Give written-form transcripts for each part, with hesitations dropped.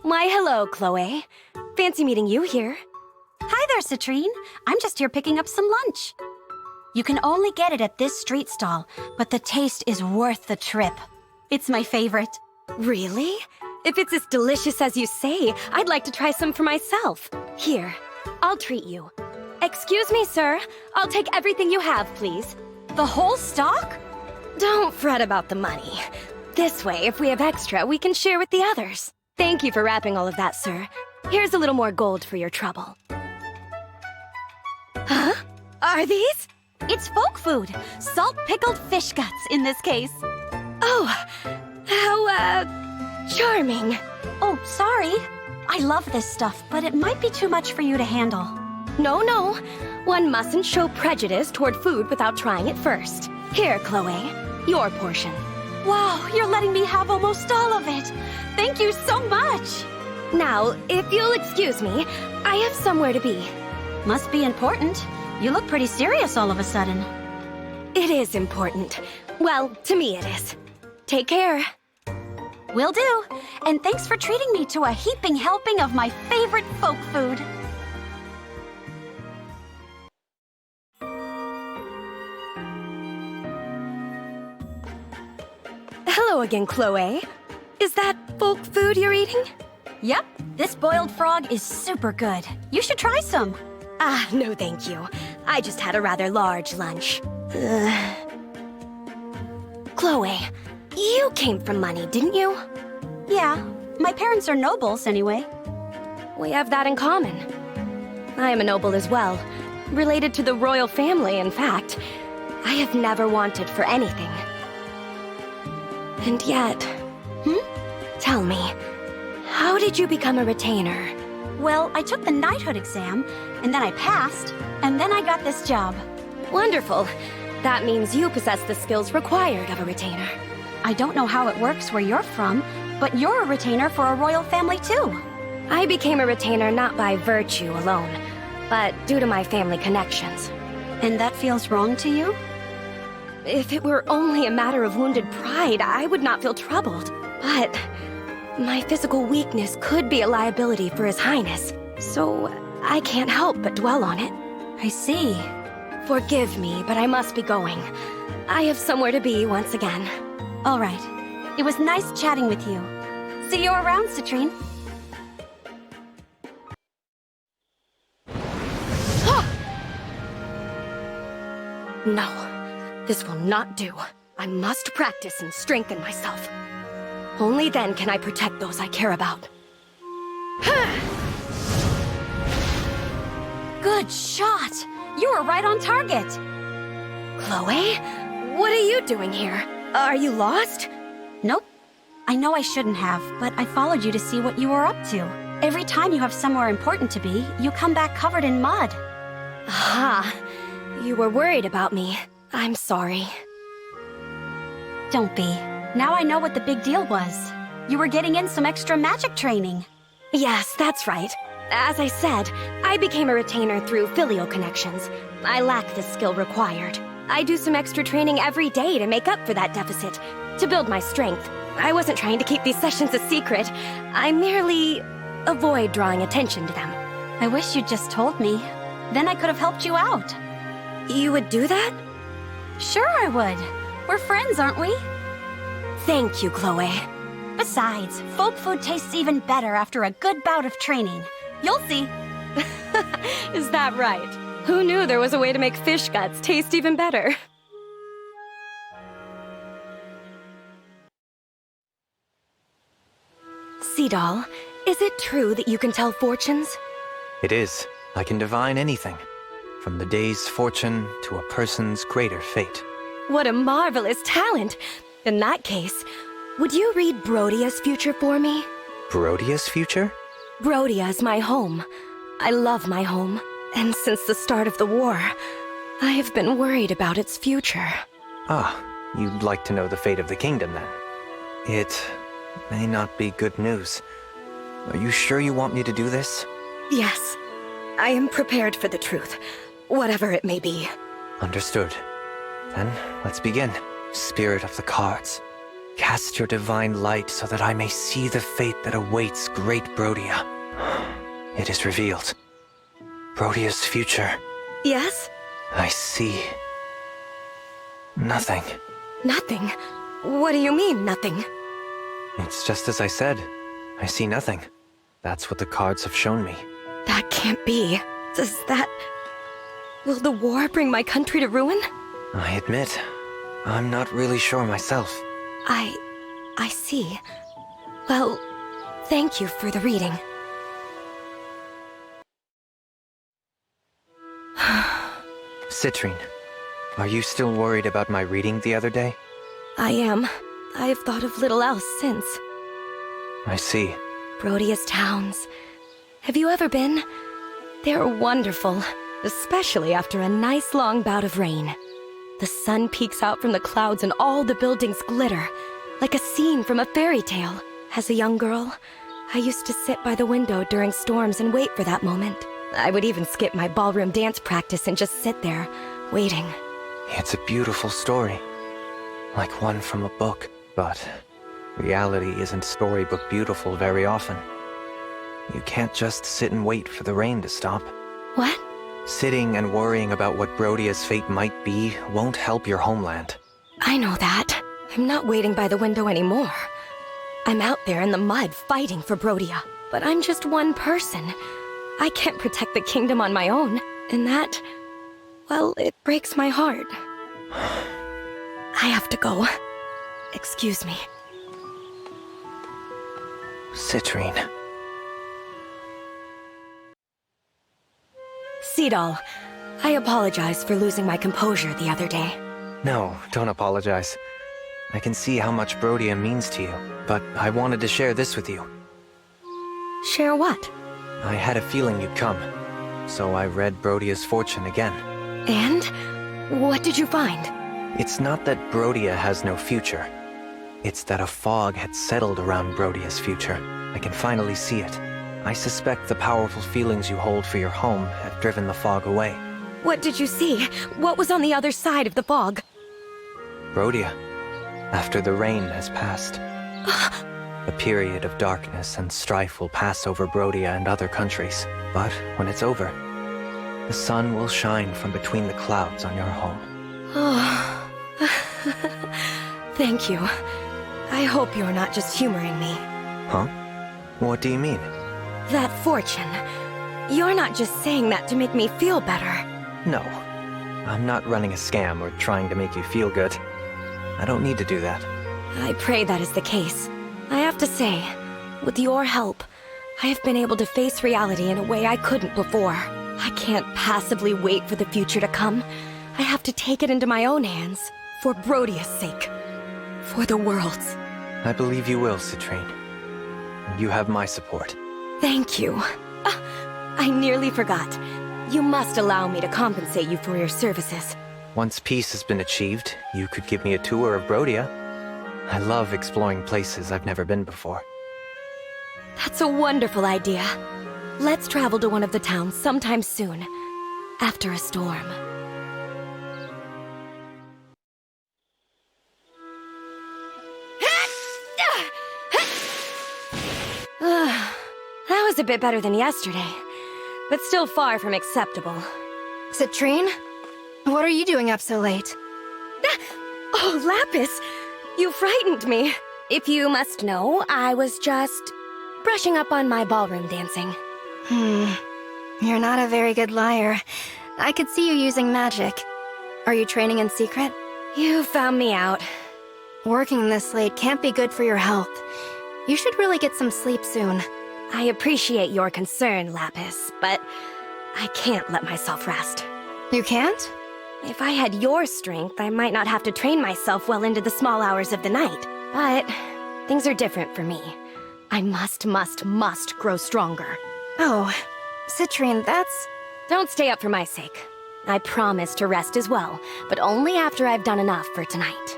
Why, hello, Chloé. Fancy meeting you here. Hi there, Citrinne. I'm just here picking up some lunch. You can only get it at this street stall, but the taste is worth the trip. It's my favorite. Really? If it's as delicious as you say, I'd like to try some for myself. Here, I'll treat you. Excuse me, sir. I'll take everything you have, please. The whole stock? Don't fret about the money. This way, if we have extra, we can share with the others. Thank you for wrapping all of that, sir. Here's a little more gold for your trouble. Huh? Are these? It's folk food. Salt-pickled fish guts in this case. Oh, how, charming. Oh, sorry. I love this stuff, but it might be too much for you to handle. No. One mustn't show prejudice toward food without trying it first. Here, Chloé, your portion. Wow, you're letting me have almost all of it. Thank you so much. Now, if you'll excuse me, I have somewhere to be. Must be important. You look pretty serious all of a sudden. It is important. Well, to me it is. Take care. Will do. And thanks for treating me to a heaping helping of my favorite folk food. Hello again, Chloé. Is that folk food you're eating? Yep, this boiled frog is super good. You should try some. Ah, no thank you. I just had a rather large lunch. Chloé, you came from money, didn't you? Yeah, my parents are nobles anyway. We have that in common. I am a noble as well. Related to the royal family, in fact. I have never wanted for anything. And yet... Tell me, how did you become a retainer? Well, I took the knighthood exam, and then I passed, and then I got this job. Wonderful. That means you possess the skills required of a retainer. I don't know how it works where you're from, but you're a retainer for a royal family too. I became a retainer not by virtue alone, but due to my family connections. And that feels wrong to you? If it were only a matter of wounded pride, I would not feel troubled. But my physical weakness could be a liability for His Highness, so I can't help but dwell on it. I see. Forgive me, but I must be going. I have somewhere to be once again. All right. It was nice chatting with you. See you around, Citrinne. No, this will not do. I must practice and strengthen myself. Only then can I protect those I care about. Good shot! You were right on target! Chloé? What are you doing here? Are you lost? Nope. I know I shouldn't have, but I followed you to see what you were up to. Every time you have somewhere important to be, you come back covered in mud. Ah, you were worried about me. I'm sorry. Don't be. Now I know what the big deal was. You were getting in some extra magic training. Yes, that's right. As I said, I became a retainer through filial connections. I lack the skill required. I do some extra training every day to make up for that deficit, to build my strength. I wasn't trying to keep these sessions a secret. I merely avoid drawing attention to them. I wish you'd just told me. Then I could have helped you out. You would do that? Sure I would. We're friends, aren't we? Thank you, Chloé. Besides, folk food tastes even better after a good bout of training. You'll see. Is that right? Who knew there was a way to make fish guts taste even better? Seadall, is it true that you can tell fortunes? It is. I can divine anything, from the day's fortune to a person's greater fate. What a marvelous talent! In that case, would you read Brodia's future for me? Brodia's future? Brodia is my home. I love my home, and since the start of the war, I have been worried about its future. Ah, you'd like to know the fate of the kingdom, then? It may not be good news. Are you sure you want me to do this? Yes. I am prepared for the truth, whatever it may be. Understood. Then, let's begin. Spirit of the cards. Cast your divine light so that I may see the fate that awaits great Brodia. It is revealed. Brodia's future. Yes? I see. Nothing. Nothing? What do you mean, nothing? It's just as I said. I see nothing. That's what the cards have shown me. That can't be. Does that... Will the war bring my country to ruin? I admit, I'm not really sure myself. I see. Well, thank you for the reading. Citrinne, are you still worried about my reading the other day? I am. I've thought of little else since. I see. Brodia's towns. Have you ever been? They're wonderful, especially after a nice long bout of rain. The sun peeks out from the clouds and all the buildings glitter, like a scene from a fairy tale. As a young girl, I used to sit by the window during storms and wait for that moment. I would even skip my ballroom dance practice and just sit there, waiting. It's a beautiful story. Like one from a book, but reality isn't storybook beautiful very often. You can't just sit and wait for the rain to stop. What? Sitting and worrying about what Brodia's fate might be won't help your homeland. I know that. I'm not waiting by the window anymore. I'm out there in the mud fighting for Brodia. But I'm just one person. I can't protect the kingdom on my own. And that... well, it breaks my heart. I have to go. Excuse me. Citrinne. Seadall, I apologize for losing my composure the other day. No, don't apologize. I can see how much Brodia means to you, but I wanted to share this with you. Share what? I had a feeling you'd come, so I read Brodia's fortune again. And? What did you find? It's not that Brodia has no future. It's that a fog had settled around Brodia's future. I can finally see it. I suspect the powerful feelings you hold for your home have driven the fog away. What did you see? What was on the other side of the fog? Brodia, after the rain has passed. A period of darkness and strife will pass over Brodia and other countries. But when it's over, the sun will shine from between the clouds on your home. Oh. Thank you. I hope you're not just humoring me. Huh? What do you mean? That fortune. You're not just saying that to make me feel better. No. I'm not running a scam or trying to make you feel good. I don't need to do that. I pray that is the case. I have to say, with your help, I have been able to face reality in a way I couldn't before. I can't passively wait for the future to come. I have to take it into my own hands, for Brodia's sake. For the world's. I believe you will, Citrinne. You have my support. Thank you. I nearly forgot. You must allow me to compensate you for your services. Once peace has been achieved, you could give me a tour of Brodia. I love exploring places I've never been before. That's a wonderful idea. Let's travel to one of the towns sometime soon, after a storm. That was a bit better than yesterday, but still far from acceptable. Citrinne? What are you doing up so late? Oh, Lapis! You frightened me. If you must know, I was just brushing up on my ballroom dancing. You're not a very good liar. I could see you using magic. Are you training in secret? You found me out. Working this late can't be good for your health. You should really get some sleep soon. I appreciate your concern, Lapis, but I can't let myself rest. You can't? If I had your strength, I might not have to train myself well into the small hours of the night. But things are different for me. I must grow stronger. Oh, Citrinne, that's... Don't stay up for my sake. I promise to rest as well, but only after I've done enough for tonight.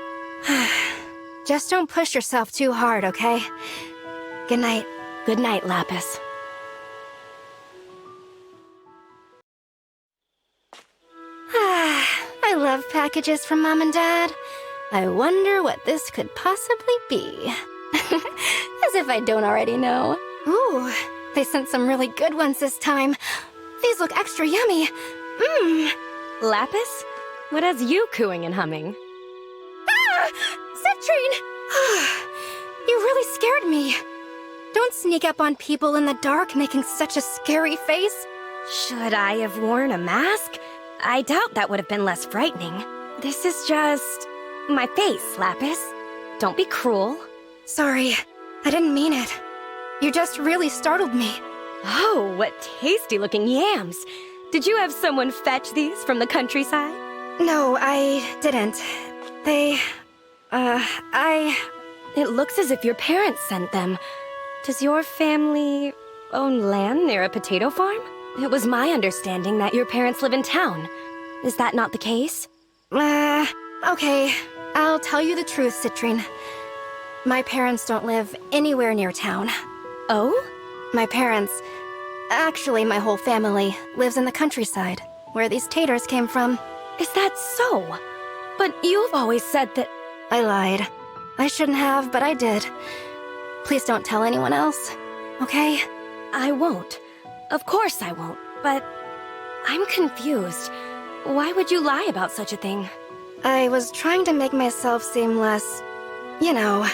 Just don't push yourself too hard, okay? Good night. Good night, Lapis. I love packages from Mom and Dad. I wonder what this could possibly be. As if I don't already know. Ooh, they sent some really good ones this time. These look extra yummy. Mmm. Lapis? What has you cooing and humming? Ah! Citrinne! You really scared me. Don't sneak up on people in the dark making such a scary face. Should I have worn a mask? I doubt that would have been less frightening. This is just... my face, Lapis. Don't be cruel. Sorry, I didn't mean it. You just really startled me. Oh, what tasty-looking yams. Did you have someone fetch these from the countryside? No, I didn't. It looks as if your parents sent them. Does your family own land near a potato farm? It was my understanding that your parents live in town. Is that not the case? Okay. I'll tell you the truth, Citrinne. My parents don't live anywhere near town. Oh? My parents, actually my whole family, lives in the countryside, where these taters came from. Is that so? But you've always said that... I lied. I shouldn't have, but I did. Please don't tell anyone else, okay? I won't. Of course I won't, but... I'm confused. Why would you lie about such a thing? I was trying to make myself seem less, you know,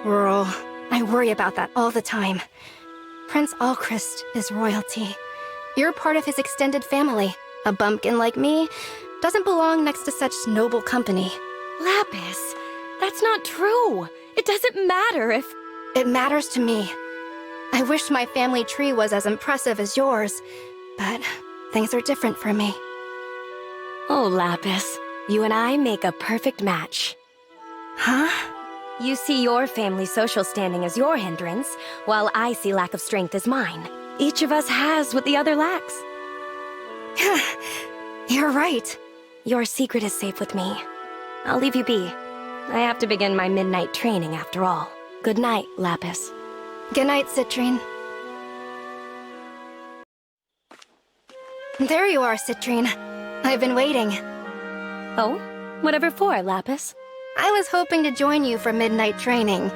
rural. I worry about that all the time. Prince Alcryst is royalty. You're part of his extended family. A bumpkin like me doesn't belong next to such noble company. Lapis, that's not true. It doesn't matter if... It matters to me. I wish my family tree was as impressive as yours, but things are different for me. Oh, Lapis, you and I make a perfect match. Huh? You see your family's social standing as your hindrance, while I see lack of strength as mine. Each of us has what the other lacks. You're right. Your secret is safe with me. I'll leave you be. I have to begin my midnight training after all. Good night, Lapis. Good night, Citrinne. There you are, Citrinne. I've been waiting. Oh? Whatever for, Lapis? I was hoping to join you for midnight training.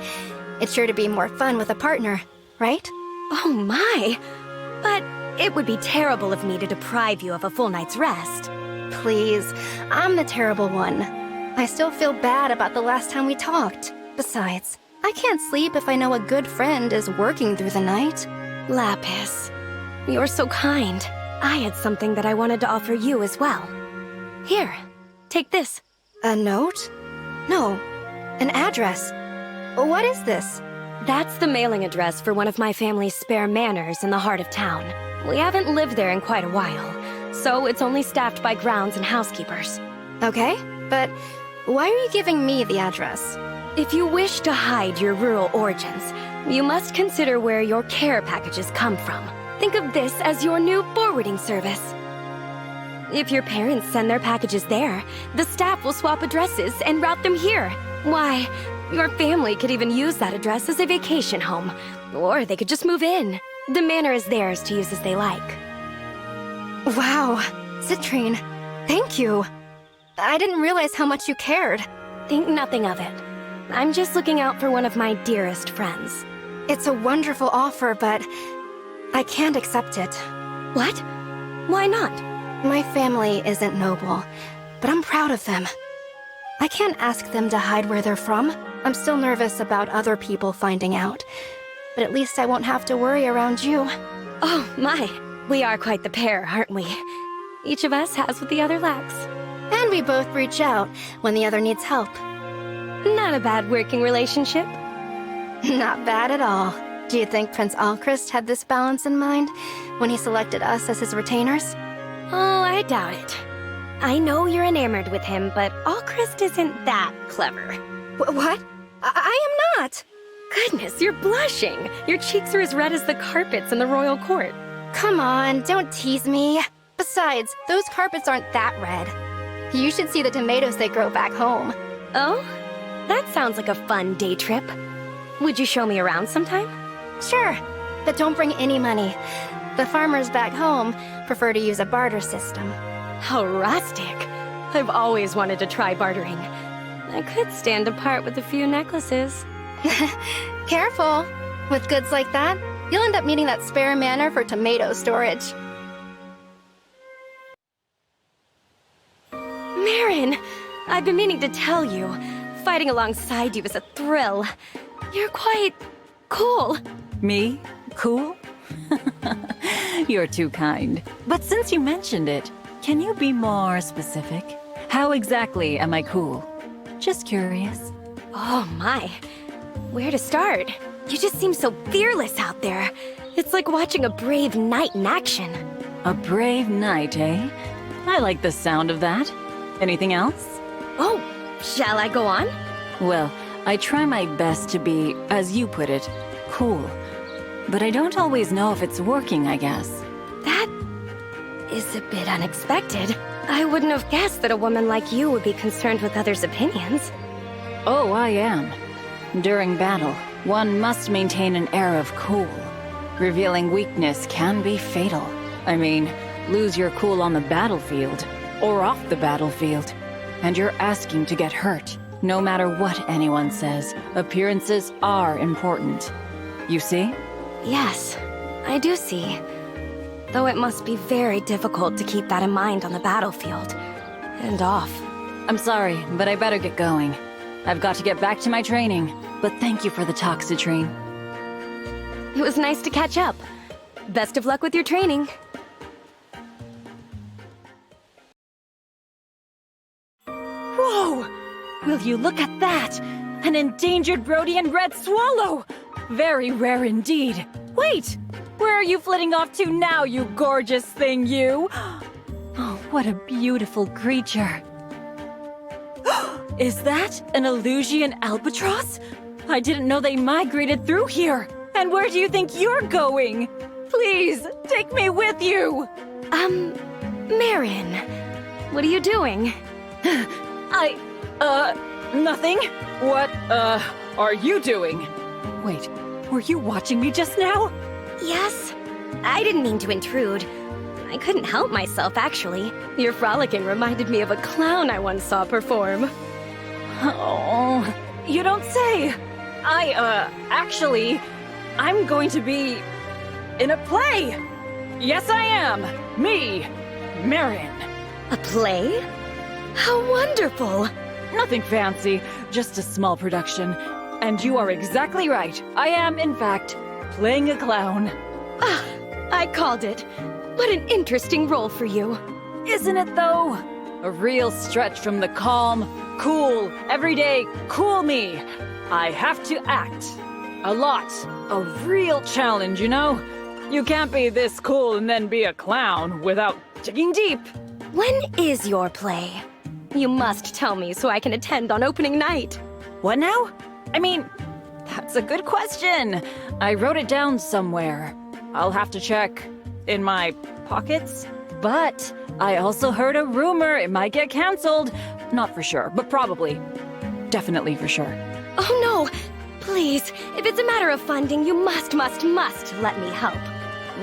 It's sure to be more fun with a partner, right? Oh my! But it would be terrible of me to deprive you of a full night's rest. Please, I'm the terrible one. I still feel bad about the last time we talked. Besides, I can't sleep if I know a good friend is working through the night. Lapis, you're so kind. I had something that I wanted to offer you as well. Here, take this. A note? No, an address. What is this? That's the mailing address for one of my family's spare manors in the heart of town. We haven't lived there in quite a while, so it's only staffed by grounds and housekeepers. Okay, but why are you giving me the address? If you wish to hide your rural origins, you must consider where your care packages come from. Think of this as your new forwarding service. If your parents send their packages there, the staff will swap addresses and route them here. Why, your family could even use that address as a vacation home. Or they could just move in. The manor is theirs to use as they like. Wow, Citrinne, thank you. I didn't realize how much you cared. Think nothing of it. I'm just looking out for one of my dearest friends. It's a wonderful offer, but I can't accept it. What? Why not? My family isn't noble, but I'm proud of them. I can't ask them to hide where they're from. I'm still nervous about other people finding out. But at least I won't have to worry around you. Oh, my. We are quite the pair, aren't we? Each of us has what the other lacks. And we both reach out when the other needs help. Not a bad working relationship. Not bad at all. Do you think Prince Alcryst had this balance in mind when he selected us as his retainers? Oh, I doubt it. I know you're enamored with him, but Alcryst isn't that clever. What? I am not! Goodness, you're blushing. Your cheeks are as red as the carpets in the royal court. Come on, don't tease me. Besides, those carpets aren't that red. You should see the tomatoes they grow back home. Oh? That sounds like a fun day trip. Would you show me around sometime? Sure, but don't bring any money. The farmers back home prefer to use a barter system. How rustic. I've always wanted to try bartering. I could stand apart with a few necklaces. Careful. With goods like that, you'll end up needing that spare manor for tomato storage. Merrin, I've been meaning to tell you. Fighting alongside you is a thrill. You're quite cool. Me? Cool? You're too kind. But since you mentioned it, can you be more specific? How exactly am I cool? Just curious. Oh my. Where to start? You just seem so fearless out there. It's like watching a brave knight in action. A brave knight, eh? I like the sound of that. Anything else? Oh, shall I go on? Well, I try my best to be, as you put it, cool. But I don't always know if it's working, I guess. That is a bit unexpected. I wouldn't have guessed that a woman like you would be concerned with others' opinions. Oh, I am. During battle, one must maintain an air of cool. Revealing weakness can be fatal. I mean, lose your cool on the battlefield, or off the battlefield, and you're asking to get hurt. No matter what anyone says, appearances are important. You see? Yes, I do see. Though it must be very difficult to keep that in mind on the battlefield. And off. I'm sorry, but I better get going. I've got to get back to my training. But thank you for the talk, Citrinne. It was nice to catch up. Best of luck with your training. Whoa! Will you look at that? An endangered Brodian red swallow! Very rare indeed. Wait! Where are you flitting off to now, you gorgeous thing, you? Oh, what a beautiful creature. Is that an Elusian albatross? I didn't know they migrated through here. And where do you think you're going? Please, take me with you! Merrin, what are you doing? Nothing. What, are you doing? Wait, were you watching me just now? Yes? I didn't mean to intrude. I couldn't help myself, actually. Your frolicking reminded me of a clown I once saw perform. Oh, you don't say. Actually, I'm going to be in a play. Yes, I am. Me, Merrin. A play? How wonderful! Nothing fancy, just a small production. And you are exactly right. I am, in fact, playing a clown. Ah, I called it. What an interesting role for you. Isn't it, though? A real stretch from the calm, cool, everyday, cool me. I have to act. A lot. A real challenge, you know? You can't be this cool and then be a clown without digging deep. When is your play? You must tell me so I can attend on opening night. What now? I mean, that's a good question. I wrote it down somewhere. I'll have to check in my pockets. But I also heard a rumor it might get canceled. Not for sure, but probably. Definitely for sure. Oh no! Please, if it's a matter of funding, you must let me help.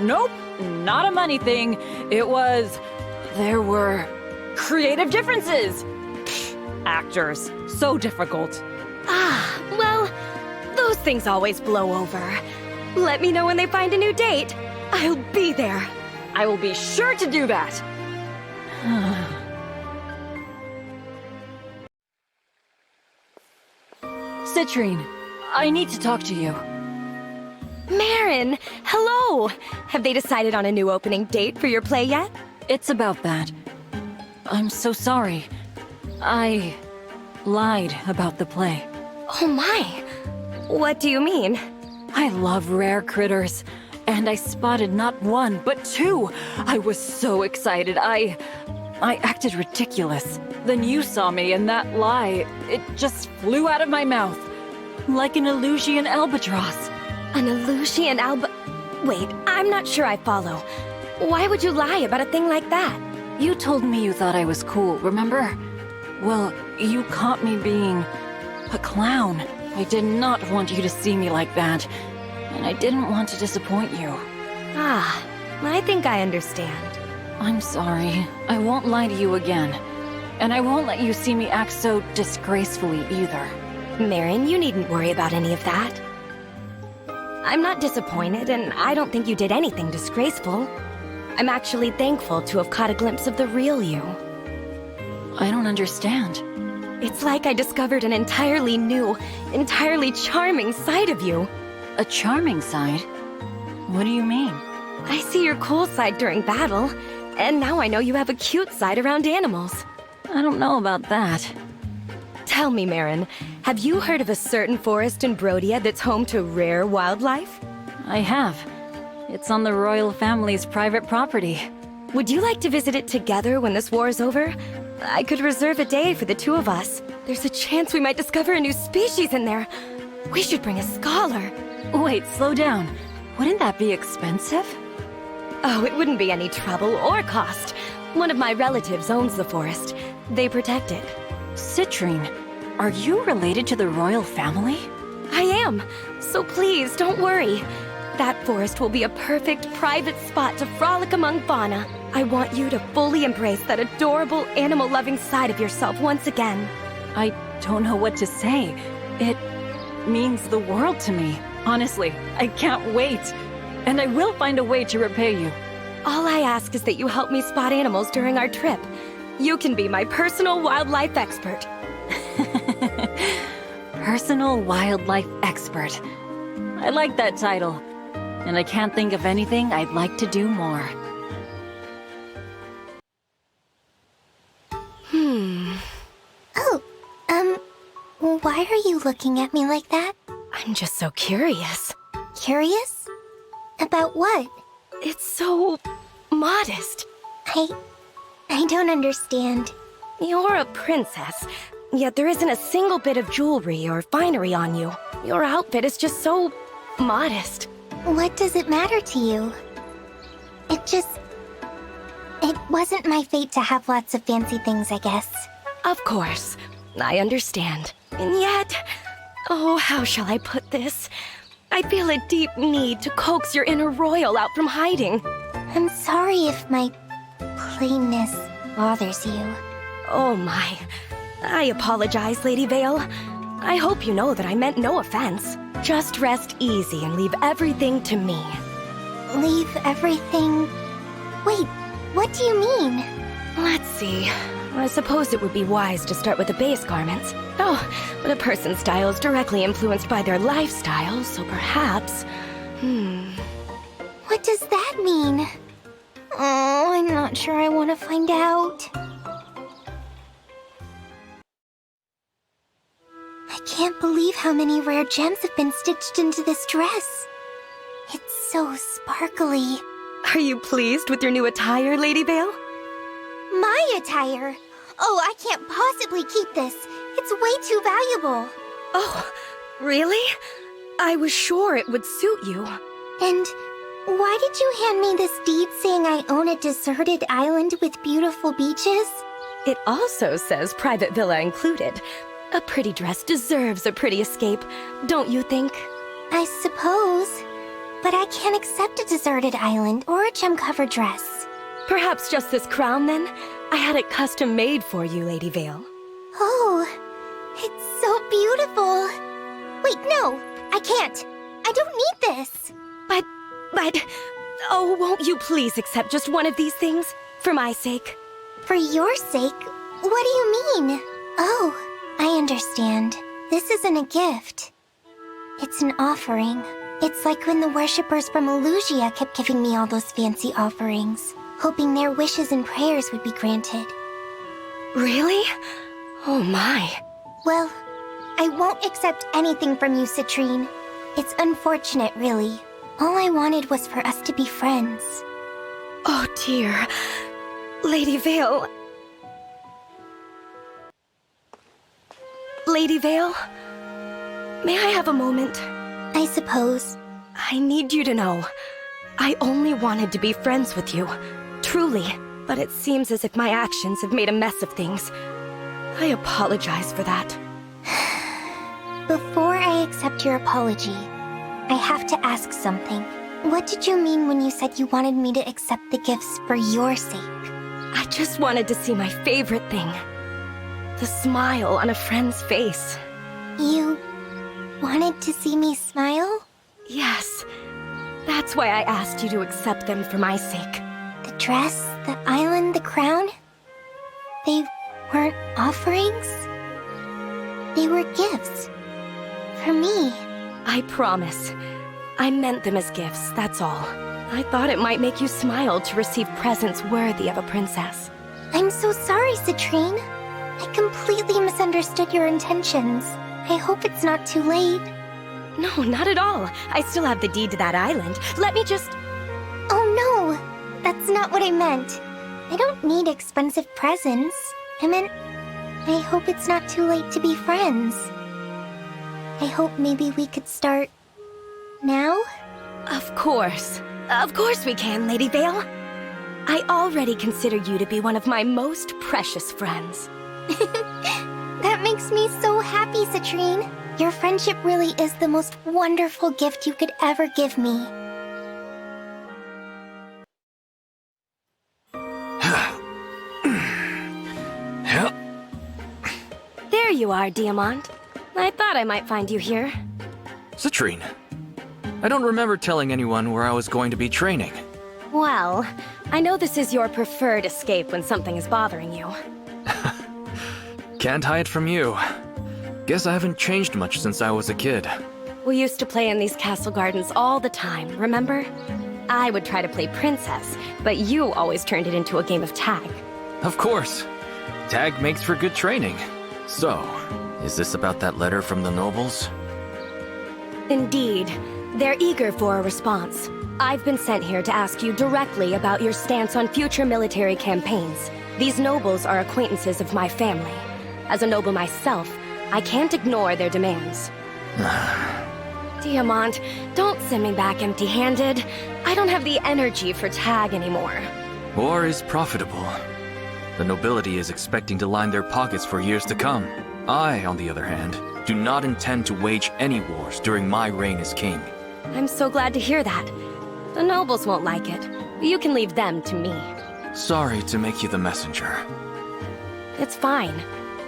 Nope, not a money thing. There were creative differences. Pfft, actors, so difficult. Ah, well, those things always blow over. Let me know when they find a new date. I'll be there. I will be sure to do that. Citrinne, I need to talk to you. Merrin, hello! Have they decided on a new opening date for your play yet? It's about that. I'm so sorry. I lied about the play. Oh my! What do you mean? I love rare critters, and I spotted not one, but two. I was so excited. I acted ridiculous. Then you saw me, and that lie, it just flew out of my mouth. Like an Elusian albatross. An Elusian Wait, I'm not sure I follow. Why would you lie about a thing like that? You told me you thought I was cool, remember? Well, you caught me being a clown. I did not want you to see me like that, and I didn't want to disappoint you. Ah, I think I understand. I'm sorry. I won't lie to you again. And I won't let you see me act so disgracefully either. Merrin, you needn't worry about any of that. I'm not disappointed, and I don't think you did anything disgraceful. I'm actually thankful to have caught a glimpse of the real you. I don't understand. It's like I discovered an entirely new, entirely charming side of you. A charming side? What do you mean? I see your cool side during battle, and now I know you have a cute side around animals. I don't know about that. Tell me, Merrin, have you heard of a certain forest in Brodia that's home to rare wildlife? I have. It's on the royal family's private property. Would you like to visit it together when this war is over? I could reserve a day for the two of us. There's a chance we might discover a new species in there. We should bring a scholar. Wait, slow down. Wouldn't that be expensive? Oh, it wouldn't be any trouble or cost. One of my relatives owns the forest. They protect it. Citrinne, are you related to the royal family? I am. So please, don't worry. That forest will be a perfect private spot to frolic among fauna. I want you to fully embrace that adorable animal-loving side of yourself once again. I don't know what to say. It means the world to me. Honestly, I can't wait. And I will find a way to repay you. All I ask is that you help me spot animals during our trip. You can be my personal wildlife expert. Personal wildlife expert. I like that title. And I can't think of anything I'd like to do more. Oh, why are you looking at me like that? I'm just so curious. Curious? About what? It's so modest. I don't understand. You're a princess, yet there isn't a single bit of jewelry or finery on you. Your outfit is just so modest. What does it matter to you? It wasn't my fate to have lots of fancy things, I guess. Of course, I understand. And yet, oh, how shall I put this? I feel a deep need to coax your inner royal out from hiding. I'm sorry if my plainness bothers you. Oh my. I apologize, Lady Veyle. I hope you know that I meant no offense. Just rest easy and leave everything to me. Leave everything? Wait, what do you mean? Let's see. I suppose it would be wise to start with the base garments. Oh, but a person's style is directly influenced by their lifestyle, so perhaps... What does that mean? Oh, I'm not sure I want to find out. I can't believe how many rare gems have been stitched into this dress. It's so sparkly. Are you pleased with your new attire, Lady Veyle? My attire? Oh, I can't possibly keep this. It's way too valuable. Oh, really? I was sure it would suit you. And why did you hand me this deed saying I own a deserted island with beautiful beaches? It also says private villa included. A pretty dress deserves a pretty escape, don't you think? I suppose. But I can't accept a deserted island or a gem-covered dress. Perhaps just this crown, then? I had it custom made for you, Lady Veyle. Oh, it's so beautiful. Wait, no, I can't. I don't need this. But, oh, won't you please accept just one of these things? For my sake. For your sake? What do you mean? Oh, I understand. This isn't a gift. It's an offering. It's like when the worshippers from Elusia kept giving me all those fancy offerings, hoping their wishes and prayers would be granted. Really? Oh my. Well, I won't accept anything from you, Citrinne. It's unfortunate, really. All I wanted was for us to be friends. Oh dear. Lady Veyle. Lady Veyle? May I have a moment? I suppose. I need you to know. I only wanted to be friends with you. Truly. But it seems as if my actions have made a mess of things. I apologize for that. Before I accept your apology, I have to ask something. What did you mean when you said you wanted me to accept the gifts for your sake? I just wanted to see my favorite thing. The smile on a friend's face. You wanted to see me smile? Yes. That's why I asked you to accept them for my sake. The dress, the island, the crown? They weren't offerings? They were gifts. For me. I promise. I meant them as gifts, that's all. I thought it might make you smile to receive presents worthy of a princess. I'm so sorry, Citrinne. I completely misunderstood your intentions. I hope it's not too late. No, not at all. I still have the deed to that island. Let me just... Oh no! That's not what I meant. I don't need expensive presents. I meant, I hope it's not too late to be friends. I hope maybe we could start... now? Of course. Of course we can, Lady Veyle. I already consider you to be one of my most precious friends. That makes me so happy, Citrinne. Your friendship really is the most wonderful gift you could ever give me. There you are, Diamant. I thought I might find you here. Citrinne, I don't remember telling anyone where I was going to be training. Well, I know this is your preferred escape when something is bothering you. Can't hide from you. Guess I haven't changed much since I was a kid. We used to play in these castle gardens all the time, remember? I would try to play princess, but you always turned it into a game of tag. Of course. Tag makes for good training. So, is this about that letter from the nobles? Indeed. They're eager for a response. I've been sent here to ask you directly about your stance on future military campaigns. These nobles are acquaintances of my family. As a noble myself, I can't ignore their demands. Diamant, don't send me back empty-handed. I don't have the energy for tag anymore. War is profitable. The nobility is expecting to line their pockets for years to come. I, on the other hand, do not intend to wage any wars during my reign as king. I'm so glad to hear that. The nobles won't like it. You can leave them to me. Sorry to make you the messenger. It's fine.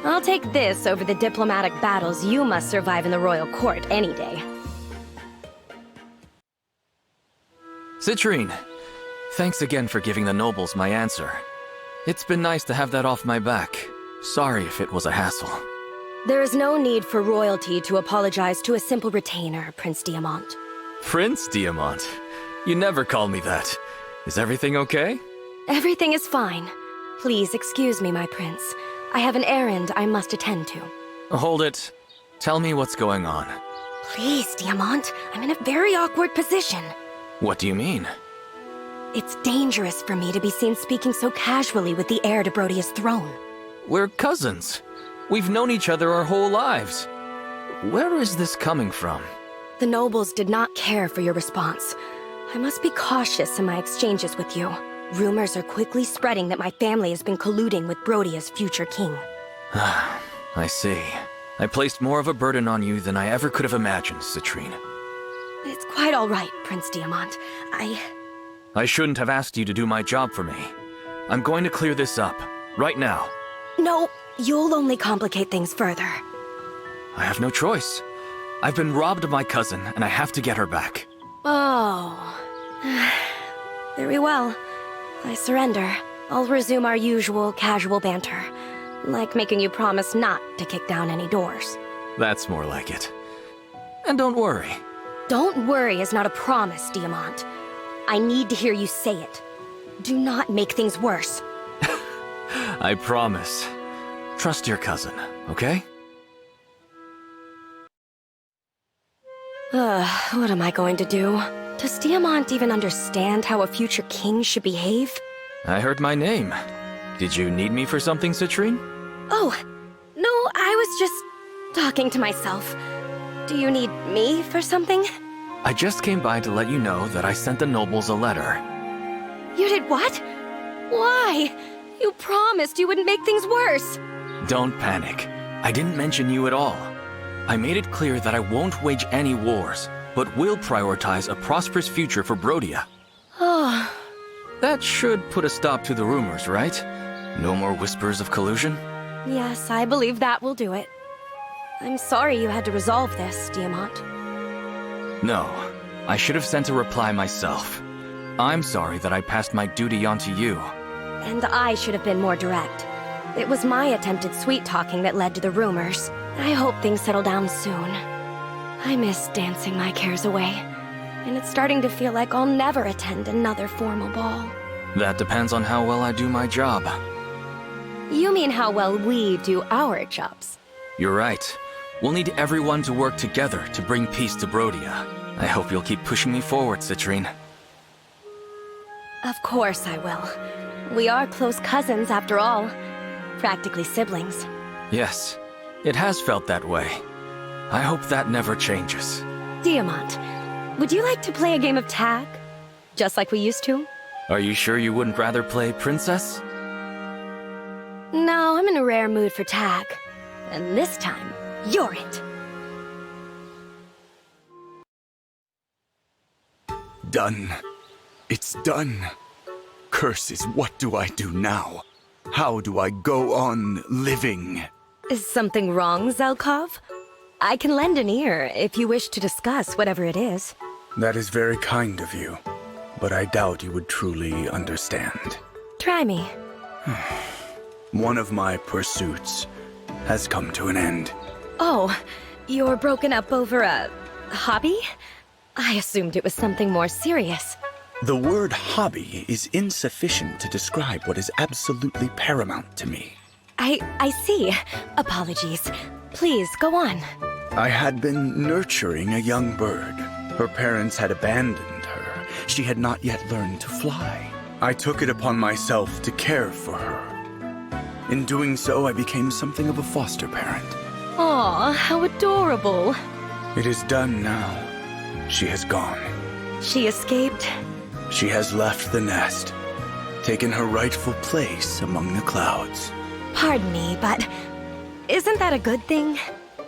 I'll take this over the diplomatic battles you must survive in the royal court any day. Citrinne, thanks again for giving the nobles my answer. It's been nice to have that off my back. Sorry if it was a hassle. There is no need for royalty to apologize to a simple retainer, Prince Diamant. Prince Diamant? You never call me that. Is everything okay? Everything is fine. Please excuse me, my prince. I have an errand I must attend to. Hold it. Tell me what's going on. Please, Diamant. I'm in a very awkward position. What do you mean? It's dangerous for me to be seen speaking so casually with the heir to Brodia's throne. We're cousins. We've known each other our whole lives. Where is this coming from? The nobles did not care for your response. I must be cautious in my exchanges with you. Rumors are quickly spreading that my family has been colluding with Brodia's future king. I see. I placed more of a burden on you than I ever could have imagined, Citrinne. It's quite all right, Prince Diamant. I shouldn't have asked you to do my job for me. I'm going to clear this up, right now. No, you'll only complicate things further. I have no choice. I've been robbed of my cousin, and I have to get her back. Oh. Very well. I surrender. I'll resume our usual casual banter. Like making you promise not to kick down any doors. That's more like it. And don't worry. Don't worry is not a promise, Diamant. I need to hear you say it. Do not make things worse. I promise. Trust your cousin, okay? What am I going to do? Does Diamant even understand how a future king should behave? I heard my name. Did you need me for something, Citrinne? Oh, no, I was just talking to myself. Do you need me for something? I just came by to let you know that I sent the nobles a letter. You did what? Why? You promised you wouldn't make things worse. Don't panic. I didn't mention you at all. I made it clear that I won't wage any wars, but will prioritize a prosperous future for Brodia. Oh. That should put a stop to the rumors, right? No more whispers of collusion? Yes, I believe that will do it. I'm sorry you had to resolve this, Diamant. No, I should have sent a reply myself. I'm sorry that I passed my duty on to you. And I should have been more direct. It was my attempted sweet-talking that led to the rumors. I hope things settle down soon. I miss dancing my cares away, and it's starting to feel like I'll never attend another formal ball. That depends on how well I do my job. You mean how well we do our jobs? You're right. We'll need everyone to work together to bring peace to Brodia. I hope you'll keep pushing me forward, Citrinne. Of course I will. We are close cousins after all. Practically siblings. Yes, it has felt that way. I hope that never changes. Diamant, would you like to play a game of tag? Just like we used to? Are you sure you wouldn't rather play Princess? No, I'm in a rare mood for tag. And this time, you're it. Done. It's done. Curses, what do I do now? How do I go on living? Is something wrong, Zelkov? I can lend an ear if you wish to discuss whatever it is. That is very kind of you, but I doubt you would truly understand. Try me. One of my pursuits has come to an end. Oh, you're broken up over a hobby? I assumed it was something more serious. The word hobby is insufficient to describe what is absolutely paramount to me. I see. Apologies. Please, go on. I had been nurturing a young bird. Her parents had abandoned her. She had not yet learned to fly. I took it upon myself to care for her. In doing so, I became something of a foster parent. Aw, how adorable. It is done now. She has gone. She escaped? She has left the nest, taken her rightful place among the clouds. Pardon me, but isn't that a good thing?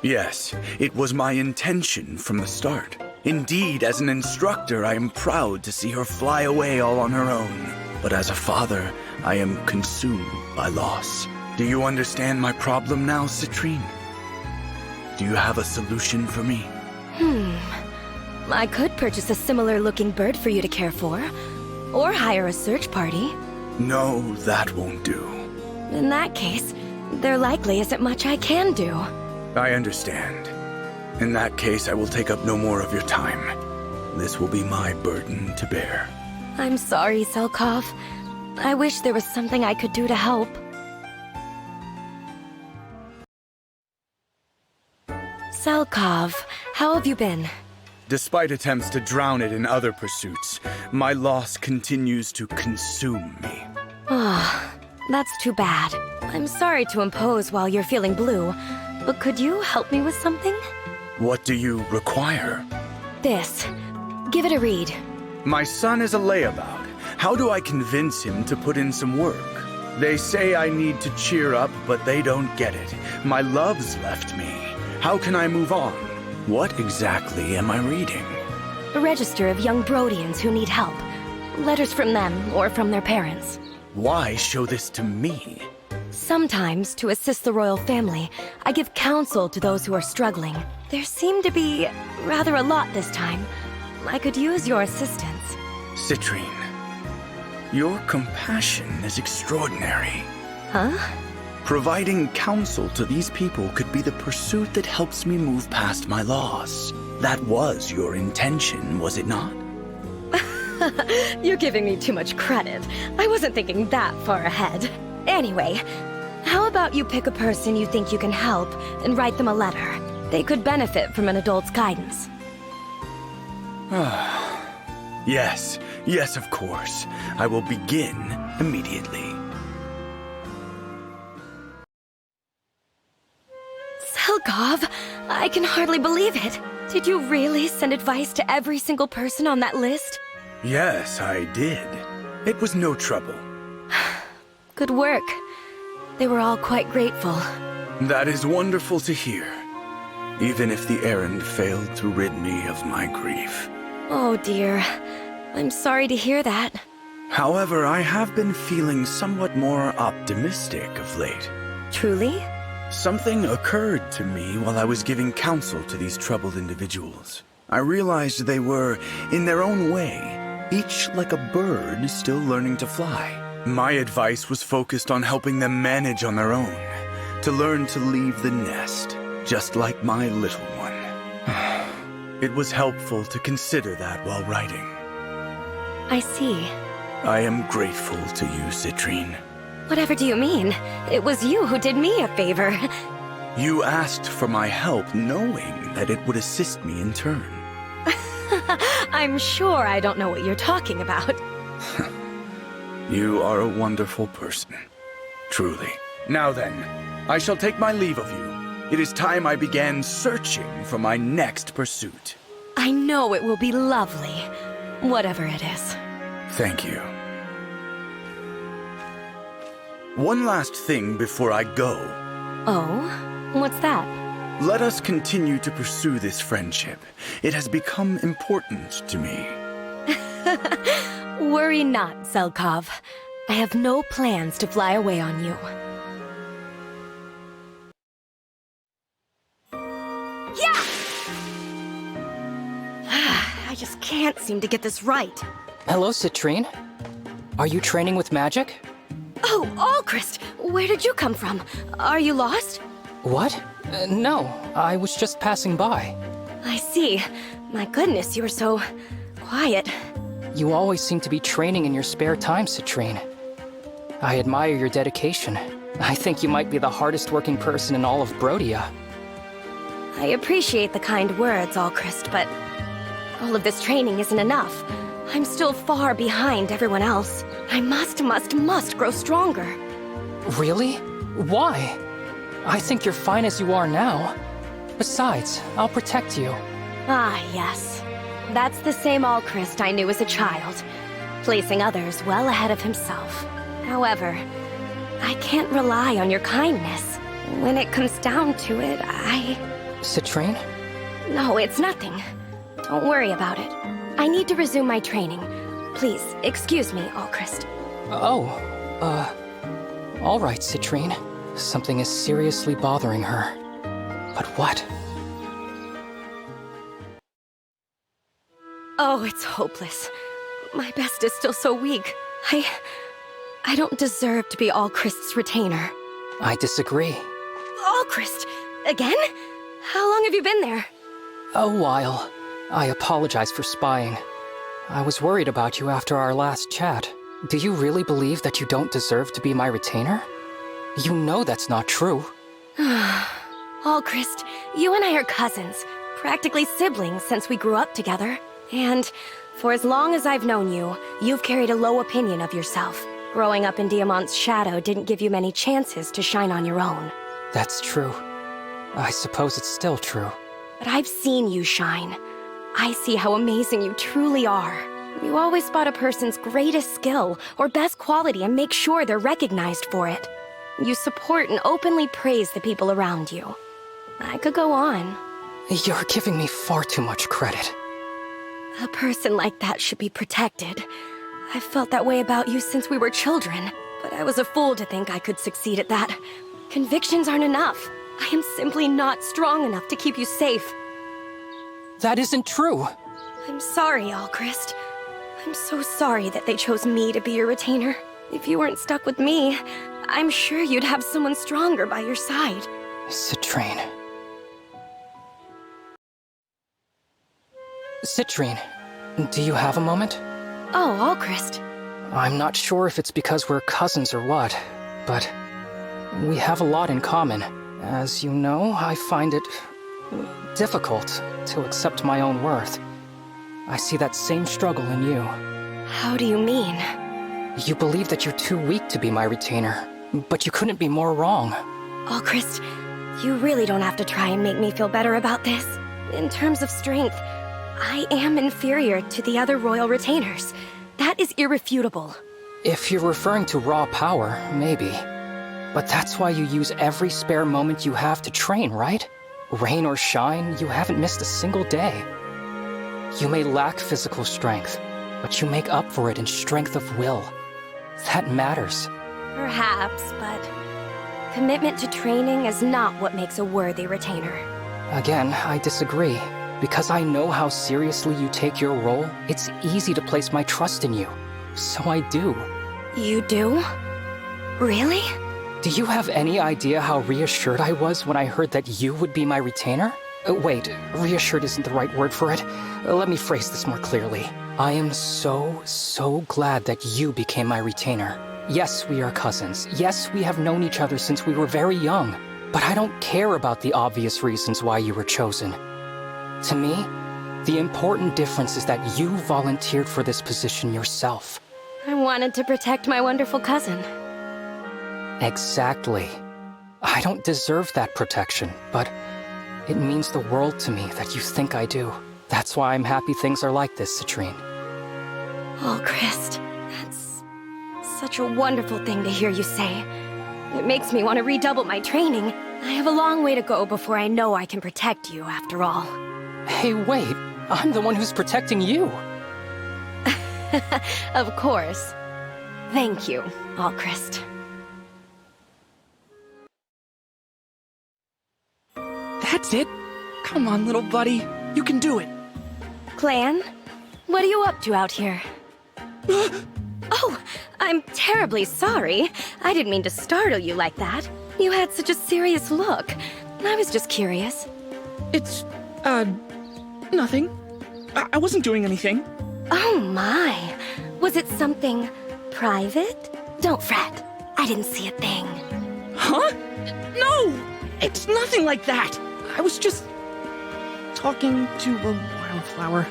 Yes, it was my intention from the start. Indeed, as an instructor, I am proud to see her fly away all on her own. But as a father, I am consumed by loss. Do you understand my problem now, Citrinne? Do you have a solution for me? I could purchase a similar-looking bird for you to care for. Or hire a search party. No, that won't do. In that case, there likely isn't much I can do. I understand. In that case, I will take up no more of your time. This will be my burden to bear. I'm sorry, Zelkov. I wish there was something I could do to help. Zelkov, how have you been? Despite attempts to drown it in other pursuits, my loss continues to consume me. That's too bad. I'm sorry to impose while you're feeling blue, but could you help me with something? What do you require? This. Give it a read. My son is a layabout. How do I convince him to put in some work? They say I need to cheer up, but they don't get it. My love's left me. How can I move on? What exactly am I reading? A register of young Brodians who need help. Letters from them or from their parents. Why show this to me? Sometimes, to assist the royal family, I give counsel to those who are struggling. There seem to be rather a lot this time. I could use your assistance. Citrinne, your compassion is extraordinary. Huh? Providing counsel to these people could be the pursuit that helps me move past my loss. That was your intention, was it not? You're giving me too much credit. I wasn't thinking that far ahead. Anyway, how about you pick a person you think you can help and write them a letter? They could benefit from an adult's guidance. Yes, of course. I will begin immediately. Zelkov, I can hardly believe it. Did you really send advice to every single person on that list? Yes, I did. It was no trouble. Good work. They were all quite grateful. That is wonderful to hear. Even if the errand failed to rid me of my grief. Oh dear. I'm sorry to hear that. However, I have been feeling somewhat more optimistic of late. Truly? Something occurred to me while I was giving counsel to these troubled individuals. I realized they were, in their own way, each like a bird still learning to fly. My advice was focused on helping them manage on their own, to learn to leave the nest, just like my little one. It was helpful to consider that while writing. I see. I am grateful to you, Citrinne. Whatever do you mean? It was you who did me a favor. You asked for my help knowing that it would assist me in turn. I'm sure I don't know what you're talking about. You are a wonderful person. Truly. Now then, I shall take my leave of you. It is time I began searching for my next pursuit. I know it will be lovely, whatever it is. Thank you. One last thing before I go. Oh? What's that? Let us continue to pursue this friendship. It has become important to me. Worry not, Zelkov. I have no plans to fly away on you. Yeah! I just can't seem to get this right. Hello, Citrinne. Are you training with magic? Oh, Alcryst! Where did you come from? Are you lost? What? No, I was just passing by. I see. My goodness, you were so quiet. You always seem to be training in your spare time, Citrinne. I admire your dedication. I think you might be the hardest working person in all of Brodia. I appreciate the kind words, Alcryst, but all of this training isn't enough. I'm still far behind everyone else. I must grow stronger. Really? Why? I think you're fine as you are now. Besides, I'll protect you. Ah, yes. That's the same Alcryst I knew as a child, placing others well ahead of himself. However, I can't rely on your kindness. When it comes down to it, Citrinne? No, it's nothing. Don't worry about it. I need to resume my training. Please, excuse me, Alcryst. All right, Citrinne. Something is seriously bothering her. But what? Oh, it's hopeless. My best is still so weak. I don't deserve to be Alcryst's retainer. I disagree. Alcryst? Again? How long have you been there? A while. I apologize for spying. I was worried about you after our last chat. Do you really believe that you don't deserve to be my retainer? You know that's not true. Alcryst, you and I are cousins, practically siblings since we grew up together. And for as long as I've known you, you've carried a low opinion of yourself. Growing up in Diamant's shadow didn't give you many chances to shine on your own. That's true. I suppose it's still true. But I've seen you shine. I see how amazing you truly are. You always spot a person's greatest skill or best quality and make sure they're recognized for it. You support and openly praise the people around you. I could go on. You're giving me far too much credit. A person like that should be protected. I've felt that way about you since we were children, but I was a fool to think I could succeed at that. Convictions aren't enough. I am simply not strong enough to keep you safe. That isn't true. I'm sorry, Alcryst. I'm so sorry that they chose me to be your retainer. If you weren't stuck with me, I'm sure you'd have someone stronger by your side. Citrinne. Citrinne, do you have a moment? Oh, Alcryst. I'm not sure if it's because we're cousins or what, but we have a lot in common. As you know, I find it difficult to accept my own worth. I see that same struggle in you. How do you mean? You believe that you're too weak to be my retainer, but you couldn't be more wrong. Alcryst, you really don't have to try and make me feel better about this. In terms of strength, I am inferior to the other royal retainers. That is irrefutable. If you're referring to raw power, maybe. But that's why you use every spare moment you have to train, right? Rain or shine, you haven't missed a single day. You may lack physical strength, but you make up for it in strength of will. That matters. Perhaps, but Commitment to training is not what makes a worthy retainer. Again, I disagree. Because I know how seriously you take your role, it's easy to place my trust in you. So I do. You do? Really? Do you have any idea how reassured I was when I heard that you would be my retainer? Wait, reassured isn't the right word for it. Let me phrase this more clearly. I am so glad that you became my retainer. Yes, we are cousins. Yes, we have known each other since we were very young. But I don't care about the obvious reasons why you were chosen. To me, the important difference is that you volunteered for this position yourself. I wanted to protect my wonderful cousin. Exactly. I don't deserve that protection, but it means the world to me that you think I do. That's why I'm happy things are like this, Citrinne. Alcryst, that's such a wonderful thing to hear you say. It makes me want to redouble my training. I have a long way to go before I know I can protect you, after all. Hey, wait. I'm the one who's protecting you. Of course. Thank you, Alcryst. That's it. Come on, little buddy. You can do it. Clanne, what are you up to out here? Oh, I'm terribly sorry. I didn't mean to startle you like that. You had such a serious look. I was just curious. It's, nothing. I wasn't doing anything. Oh my. Was it something private? Don't fret. I didn't see a thing. Huh? No! It's nothing like that. I was just talking to a wildflower.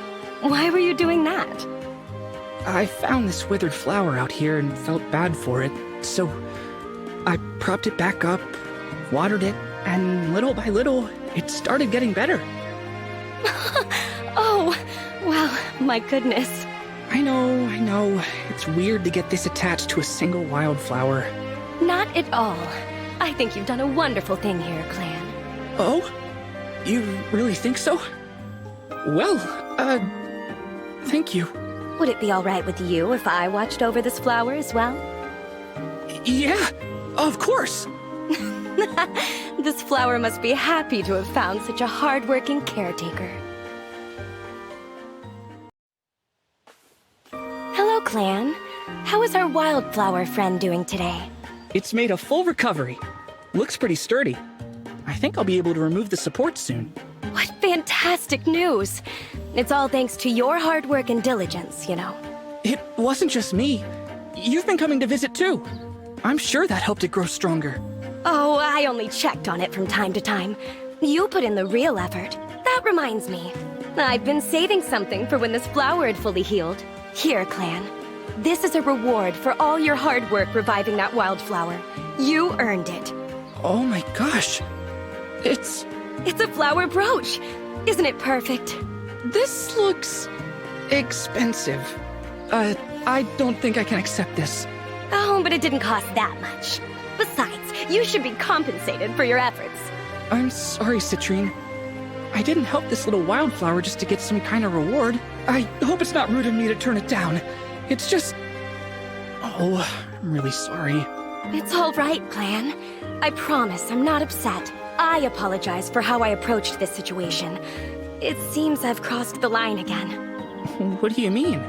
Why were you doing that? I found this withered flower out here and felt bad for it, so I propped it back up, watered it, and little by little, it started getting better. Oh, well, my goodness. I know. It's weird to get this attached to a single wildflower. Not at all. I think you've done a wonderful thing here, Clanne. Oh? You really think so? Well, thank you. Would it be all right with you if I watched over this flower as well? Yeah, of course. This flower must be happy to have found such a hard-working caretaker. Hello, Clanne. How is our wildflower friend doing today? It's made a full recovery. Looks pretty sturdy. I think I'll be able to remove the support soon. What fantastic news! It's all thanks to your hard work and diligence, you know. It wasn't just me. You've been coming to visit too. I'm sure that helped it grow stronger. Oh, I only checked on it from time to time. You put in the real effort. That reminds me. I've been saving something for when this flower had fully healed. Here, Clanne. This is a reward for all your hard work reviving that wildflower. You earned it. Oh my gosh. It's a flower brooch. Isn't it perfect? This looks expensive. I don't think I can accept this. Oh, but it didn't cost that much. Besides, you should be compensated for your efforts. I'm sorry, Citrinne. I didn't help this little wildflower just to get some kind of reward. I hope it's not rude of me to turn it down. It's just... Oh, I'm really sorry. It's all right, Clanne. I promise I'm not upset. I apologize for how I approached this situation. It seems I've crossed the line again. What do you mean?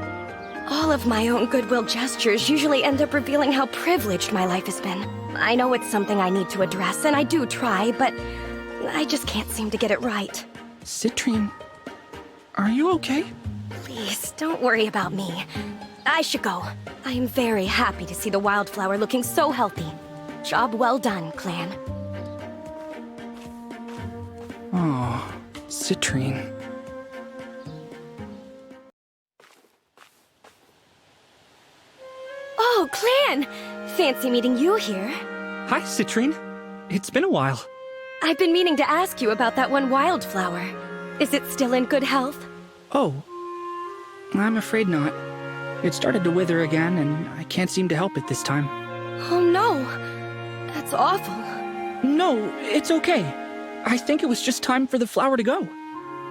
All of my own goodwill gestures usually end up revealing how privileged my life has been. I know it's something I need to address, and I do try, but I just can't seem to get it right. Citrinne, are you okay? Please, don't worry about me. I should go. I am very happy to see the wildflower looking so healthy. Job well done, Clanne. Oh, Citrinne. Oh, Clanne! Fancy meeting you here. Hi, Citrinne. It's been a while. I've been meaning to ask you about that one wildflower. Is it still in good health? Oh, I'm afraid not. It started to wither again, and I can't seem to help it this time. Oh no, that's awful. No, it's okay. I think it was just time for the flower to go.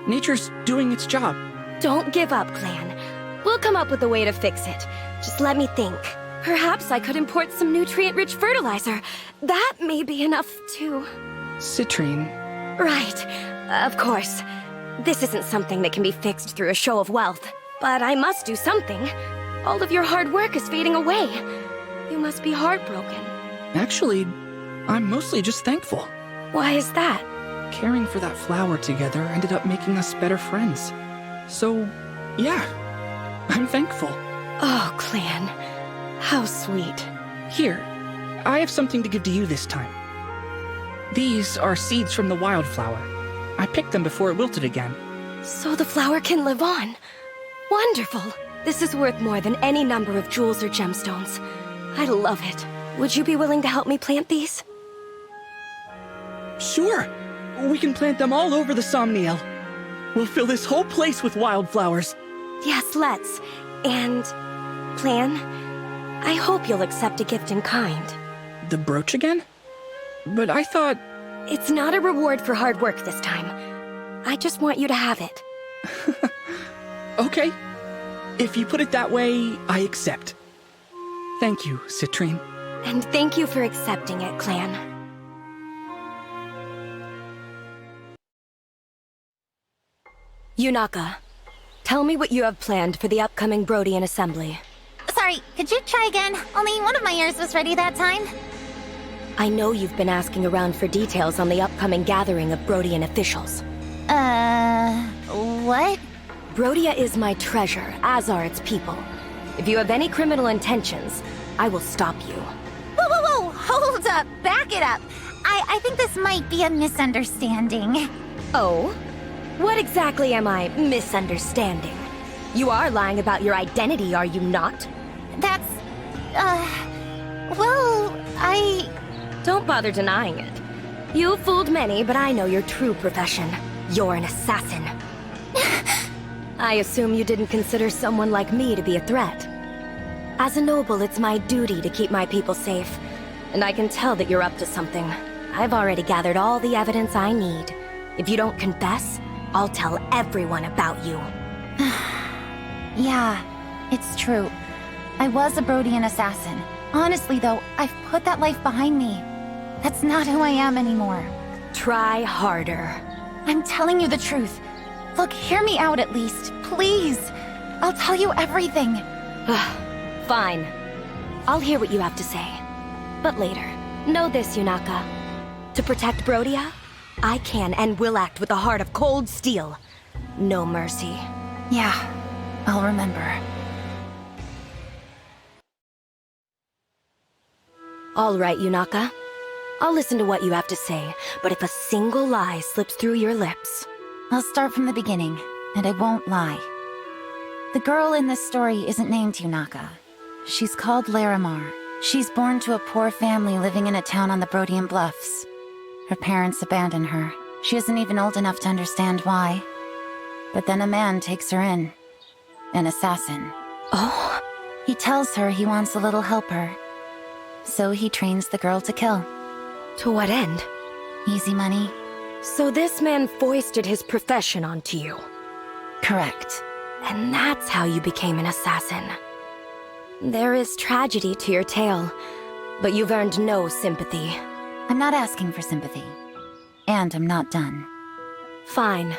Nature's doing its job. Don't give up, Clanne. We'll come up with a way to fix it. Just let me think. Perhaps I could import some nutrient-rich fertilizer. That may be enough to... Citrinne, Right. Of course. This isn't something that can be fixed through a show of wealth. But I must do something. All of your hard work is fading away. You must be heartbroken. actually, I'm mostly just thankful. Why is that? Caring for that flower together ended up making us better friends. So, yeah, I'm thankful. Oh, Clanne. How sweet. Here, I have something to give to you this time. These are seeds from the wildflower. I picked them before it wilted again. So the flower can live on. Wonderful. This is worth more than any number of jewels or gemstones. I love it. Would you be willing to help me plant these? Sure, we can plant them all over the Somniel. We'll fill this whole place with wildflowers. Yes, let's. And... Plan? I hope you'll accept a gift in kind. The brooch again? But I thought... It's not a reward for hard work this time. I just want you to have it. Okay. If you put it that way, I accept. Thank you, Citrinne. And thank you for accepting it, Clanne. Yunaka, tell me what you have planned for the upcoming Brodian Assembly. Sorry, could you try again? Only one of my ears was ready that time. I know you've been asking around for details on the upcoming gathering of Brodian officials. What? Brodia is my treasure, as are its people. If you have any criminal intentions, I will stop you. Whoa, whoa, whoa! Hold up! Back it up! I think this might be a misunderstanding. Oh? What exactly am I misunderstanding? You are lying about your identity, are you not? That's... well, I... Don't bother denying it. You fooled many, but I know your true profession. You're an assassin. I assume you didn't consider someone like me to be a threat. As a noble, it's my duty to keep my people safe. And I can tell that you're up to something. I've already gathered all the evidence I need. If you don't confess, I'll tell everyone about you. Yeah, it's true. I was a Brodian assassin. Honestly, though, I've put that life behind me. That's not who I am anymore. Try harder. I'm telling you the truth. Look, hear me out at least, please. I'll tell you everything. Fine. I'll hear what you have to say. But later. Know this, Yunaka. To protect Brodia, I can and will act with a heart of cold steel. No mercy. Yeah, I'll remember. All right, Yunaka. I'll listen to what you have to say, but if a single lie slips through your lips... I'll start from the beginning, and I won't lie. The girl in this story isn't named Yunaka. She's called Larimar. She's born to a poor family living in a town on the Brodian Bluffs. Her parents abandon her. She isn't even old enough to understand why. But then a man takes her in. An assassin. Oh? He tells her he wants a little helper. So he trains the girl to kill. To what end? Easy money. So this man foisted his profession onto you. Correct. And that's how you became an assassin. There is tragedy to your tale, but you've earned no sympathy. I'm not asking for sympathy. And I'm not done. Fine.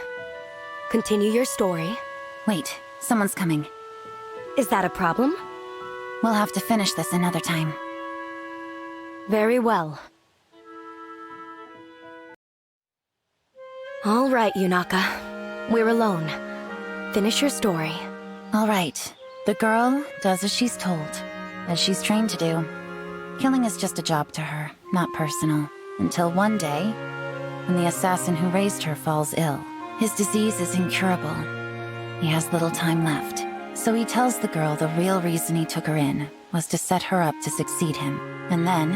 Continue your story. Wait, someone's coming. Is that a problem? We'll have to finish this another time. Very well. All right, Yunaka. We're alone. Finish your story. All right. The girl does as she's told, as she's trained to do. Killing is just a job to her, not personal. Until one day, when the assassin who raised her falls ill. His disease is incurable. He has little time left. So he tells the girl the real reason he took her in was to set her up to succeed him. And then,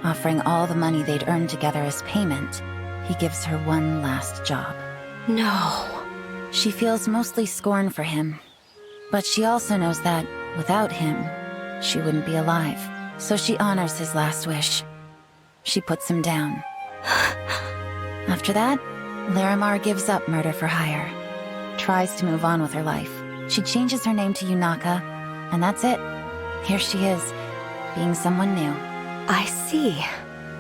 offering all the money they'd earned together as payment, he gives her one last job. No. She feels mostly scorn for him. But she also knows that, without him, she wouldn't be alive. So she honors his last wish. She puts him down. After that, Larimar gives up murder for hire. Tries to move on with her life. She changes her name to Yunaka, and that's it. Here she is, being someone new. I see.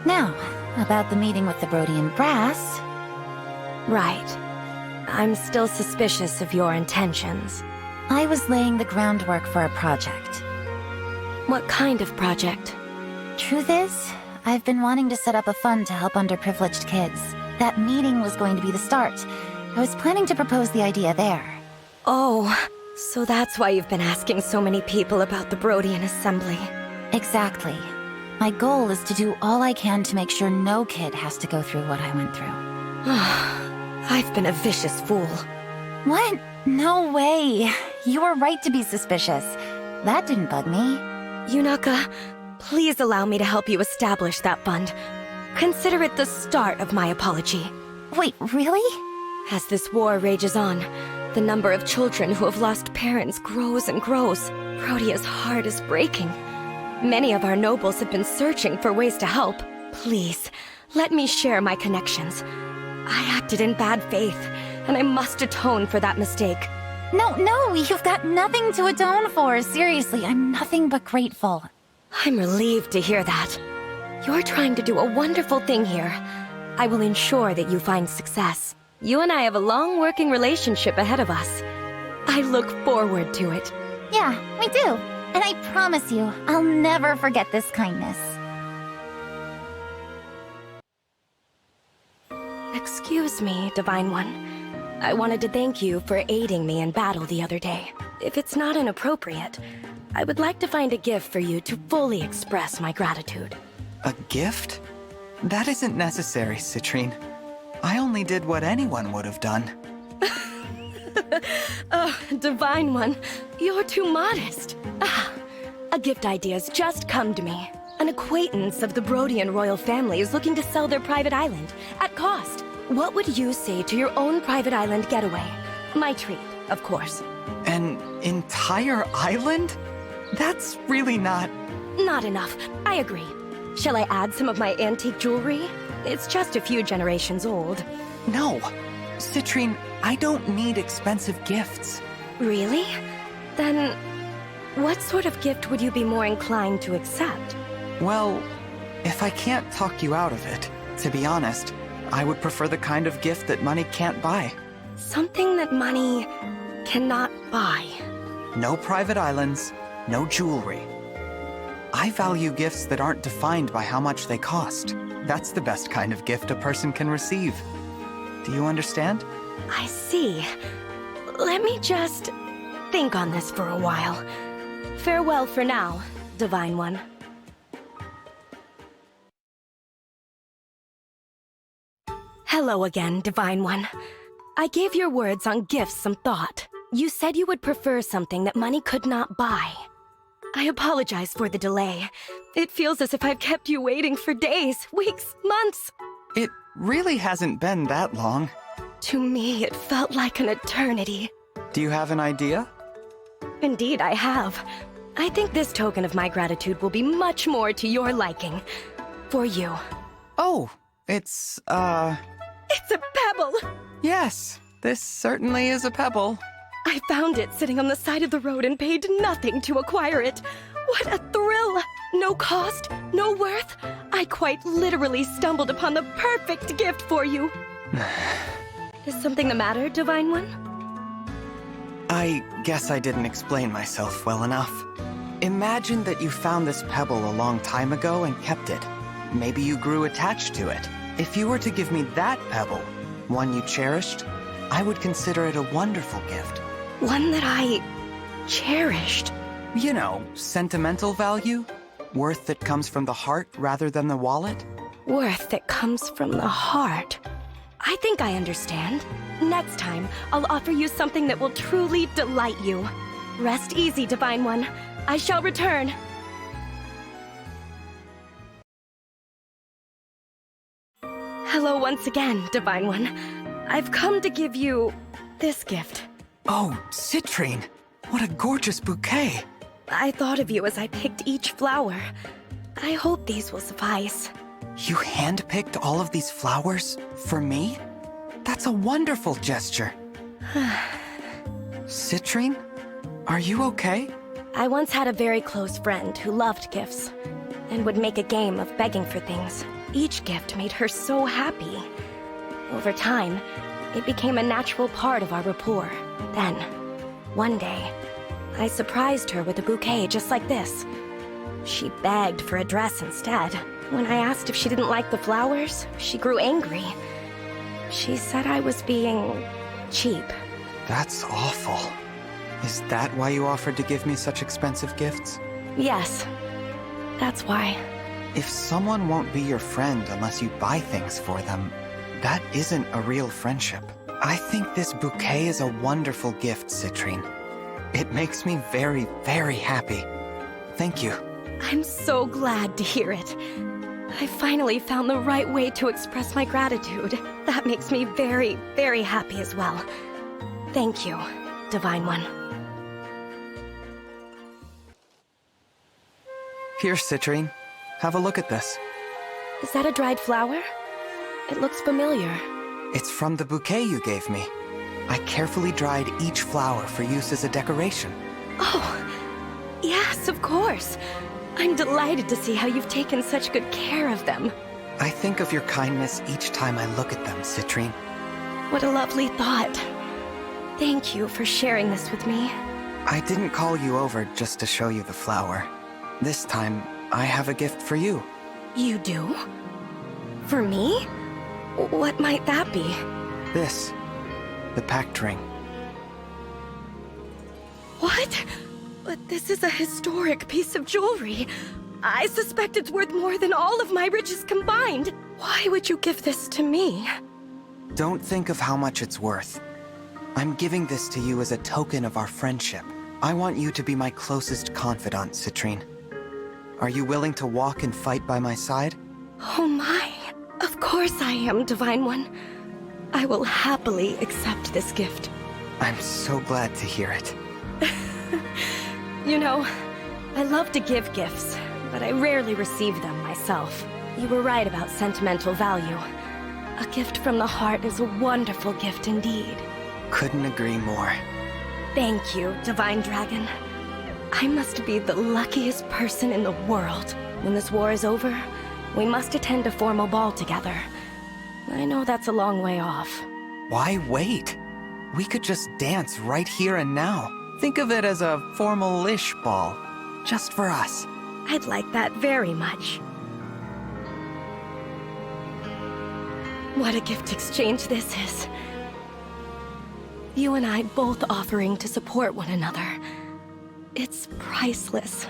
Now, about the meeting with the Brodian brass. Right. I'm still suspicious of your intentions. I was laying the groundwork for a project. What kind of project? Truth is, I've been wanting to set up a fund to help underprivileged kids. That meeting was going to be the start. I was planning to propose the idea there. Oh, so that's why you've been asking so many people about the Brodian Assembly. Exactly. My goal is to do all I can to make sure no kid has to go through what I went through. I've been a vicious fool. What? No way. You were right to be suspicious. That didn't bug me. Yunaka, please allow me to help you establish that fund. Consider it the start of my apology. Wait, really? As this war rages on, the number of children who have lost parents grows and grows. Brodia's heart is breaking. Many of our nobles have been searching for ways to help. Please, let me share my connections. I acted in bad faith, and I must atone for that mistake. No, you've got nothing to atone for. Seriously, I'm nothing but grateful. I'm relieved to hear that. You're trying to do a wonderful thing here. I will ensure that you find success. You and I have a long working relationship ahead of us. I look forward to it. Yeah, we do. And I promise you, I'll never forget this kindness. Excuse me, Divine One. I wanted to thank you for aiding me in battle the other day. If it's not inappropriate, I would like to find a gift for you to fully express my gratitude. A gift? That isn't necessary, Citrinne. I only did what anyone would have done. Oh, Divine One, you're too modest. A gift idea's just come to me. An acquaintance of the Brodian royal family is looking to sell their private island, at cost. What would you say to your own private island getaway? My treat, of course. An entire island? That's really not... Not enough. I agree. Shall I add some of my antique jewelry? It's just a few generations old. No. Citrinne, I don't need expensive gifts. Really? Then, what sort of gift would you be more inclined to accept? Well, if I can't talk you out of it, to be honest, I would prefer the kind of gift that money can't buy. Something that money cannot buy. No private islands, no jewelry. I value gifts that aren't defined by how much they cost. That's the best kind of gift a person can receive. Do you understand? I see. Let me just think on this for a while. Farewell for now, Divine One. Hello again, Divine One. I gave your words on gifts some thought. You said you would prefer something that money could not buy. I apologize for the delay. It feels as if I've kept you waiting for days, weeks, months. It really hasn't been that long. To me, it felt like an eternity. Do you have an idea? Indeed, I have. I think this token of my gratitude will be much more to your liking. For you. Oh, it's a pebble! Yes, this certainly is a pebble. I found it sitting on the side of the road and paid nothing to acquire it. What a thrill! No cost, no worth. I quite literally stumbled upon the perfect gift for you. Is something the matter, Divine One? I guess I didn't explain myself well enough. Imagine that you found this pebble a long time ago and kept it. Maybe you grew attached to it. If you were to give me that pebble, one you cherished, I would consider it a wonderful gift. One that I cherished? You know, sentimental value? Worth that comes from the heart rather than the wallet? Worth that comes from the heart. I think I understand. Next time, I'll offer you something that will truly delight you. Rest easy, Divine One. I shall return. Hello once again, Divine One. I've come to give you this gift. Oh, Citrinne! What a gorgeous bouquet! I thought of you as I picked each flower. I hope these will suffice. You handpicked all of these flowers? For me? That's a wonderful gesture. Citrinne? Are you okay? I once had a very close friend who loved gifts and would make a game of begging for things. Each gift made her so happy. Over time, it became a natural part of our rapport. Then, one day, I surprised her with a bouquet just like this. She begged for a dress instead. When I asked if she didn't like the flowers, she grew angry. She said I was being cheap. That's awful. Is that why you offered to give me such expensive gifts? Yes, that's why. If someone won't be your friend unless you buy things for them, that isn't a real friendship. I think this bouquet is a wonderful gift, Citrinne. It makes me very, very happy. Thank you. I'm so glad to hear it. I finally found the right way to express my gratitude. That makes me very, very happy as well. Thank you, Divine One. Here, Citrinne. Have a look at this. Is that a dried flower? It looks familiar. It's from the bouquet you gave me. I carefully dried each flower for use as a decoration. Oh, yes, of course. I'm delighted to see how you've taken such good care of them. I think of your kindness each time I look at them, Citrinne. What a lovely thought. Thank you for sharing this with me. I didn't call you over just to show you the flower. This time, I have a gift for you. You do? For me? What might that be? This. The pact ring. What? But this is a historic piece of jewelry. I suspect it's worth more than all of my riches combined. Why would you give this to me? Don't think of how much it's worth. I'm giving this to you as a token of our friendship. I want you to be my closest confidant, Citrinne. Are you willing to walk and fight by my side? Oh my. Of course I am, Divine One. I will happily accept this gift. I'm so glad to hear it. You know, I love to give gifts, but I rarely receive them myself. You were right about sentimental value. A gift from the heart is a wonderful gift indeed. Couldn't agree more. Thank you, Divine Dragon. I must be the luckiest person in the world. When this war is over, we must attend a formal ball together. I know that's a long way off. Why wait? We could just dance right here and now. Think of it as a formal-ish ball. Just for us. I'd like that very much. What a gift exchange this is. You and I both offering to support one another. It's priceless.